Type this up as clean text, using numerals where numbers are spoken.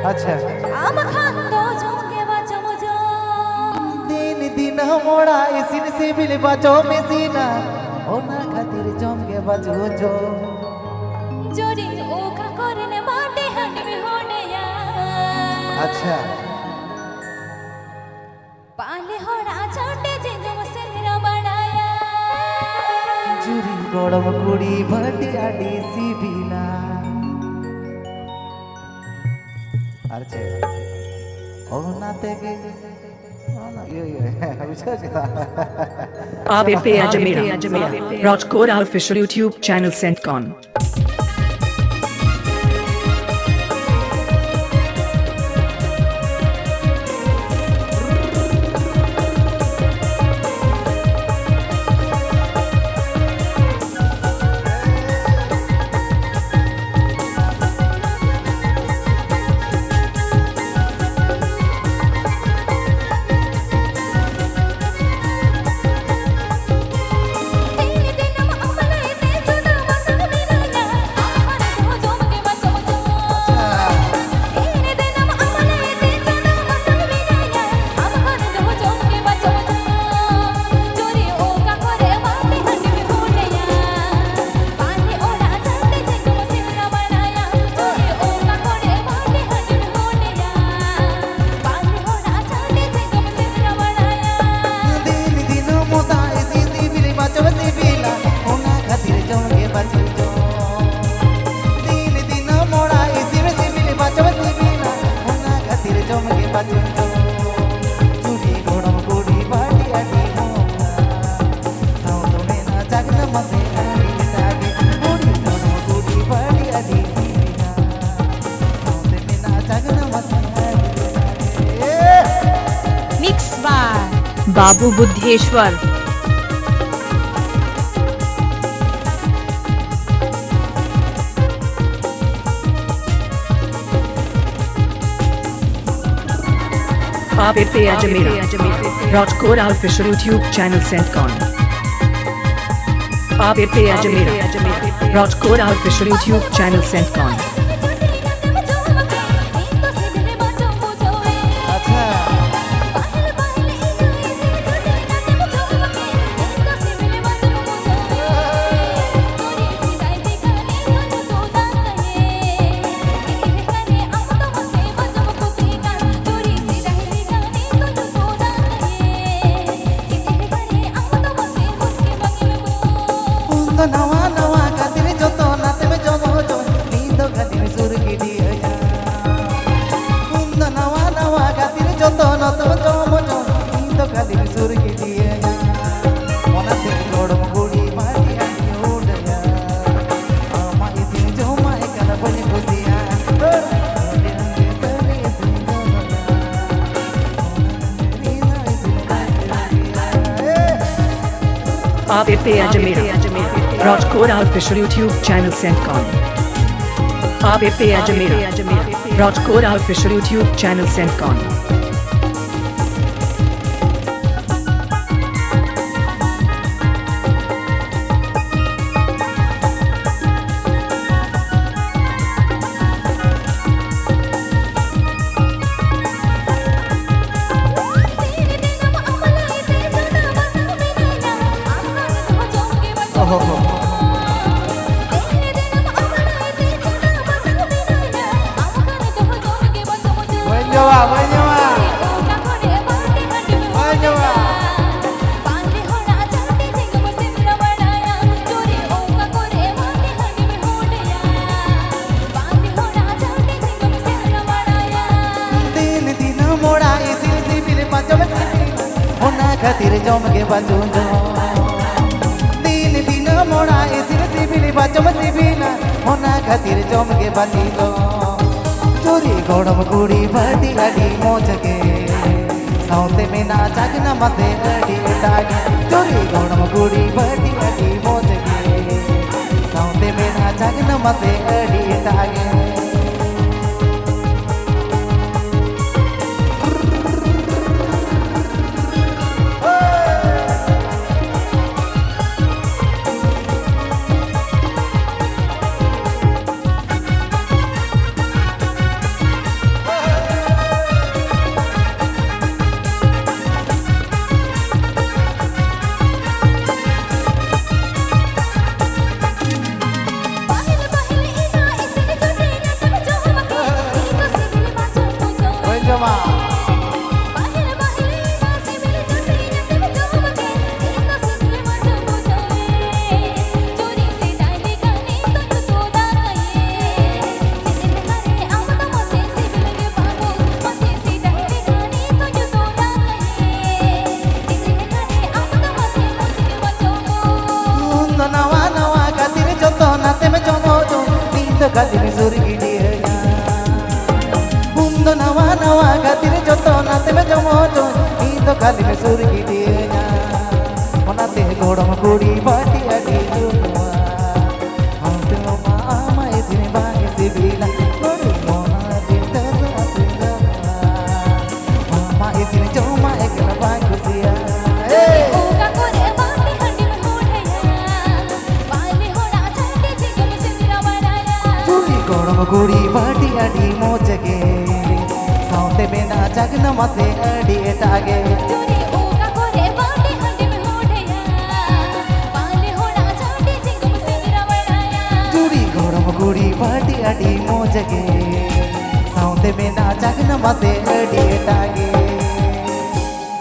अच्छा आम खांदो जोंगे बाचो मुझो दिन दिन मोड़ा इसिन से बिल बाचो में सीना ओना खातिर जोंगे बाचो जो जोरी ओका करने माटे हंड में होने या अच्छा पाले होड़ा छोटे जिंगो मसेरा बनाया जुरी गरम कुड़ी भटी आडी सिबिला अच्छा ओना तेगे ओना यो Abe Pe Ajamira. Raj KORA official YouTube channel Sentcon. Mixed by Babu Buddheshwar. Abe Pe Ajamira. Raj KORA official YouTube channel Sentcon. Abe Pe Ajamira. Raj KORA official YouTube channel Sentcon. नवा नवा खातिर जोतो नाते में जोगो जो नींदो खातिर सुर की दिया कुंद नवा नवा खातिर जोतो नाते में जोगो जो नींदो खातिर सुर की दिया मोना से गोड़म गुड़ी माटी आनी उड़या आमा इतनी जो माए कल बनी खुशिया Abe Pe Ajamira. Raj KORA official YouTube channel Sentcon. Abe Pe Ajamira. Raj KORA official YouTube channel Sentcon. खातिर जम के बाजू जो दिन दिन मोड़ा इसिर सिबिली बाजो सिबिना होना खातिर जम के बाजी जो चोरी गौड़म गुड़ी भटी अड़ी मोच के साउते में ना जागना मसे अड़ी उठागे चोरी गौड़म गुड़ी भटी अड़ी मोच के साउते में ना जागना मसे अड़ी उठागे Asima बाहर बाहर ना से मिले जाते रहते में जो बके इतना सिसले मजा बुझावे चोरी से डाले गाने तो तोदा कहे जितने करे आम तो मसे से मिले बाबू मसे से डाले गाने तो तोदा कहे जितने करे आम तो मसे मुझे बचाओ Mundo nawa nawa katir joto nate me jomo jo Nindo katir surgi dia Mundo nawa nawa katir joto nate me jomo jo Nindo katir surgi dia Onate godam kudi bati adi jua Haunte oma ama etine bange sibila Godu mona dinda asila Mama etine joma ekla bange sia Hey ओका कोरे बाटे हंडी में होठया बाले होड़ा छाटे जिगम सिंदरा बनाया चूड़ी गरम गुड़ी बाटी अडी मोचगे साउते में ना जगन मते अडी एटागे चोरी ओका कोरे बाटे हंडी में होठया बाले होड़ा छाटे जिगम सिंदरा बनाया चूड़ी गरम गुड़ी बाटी अडी मोचगे साउते में ना जगन मते अडी एटागे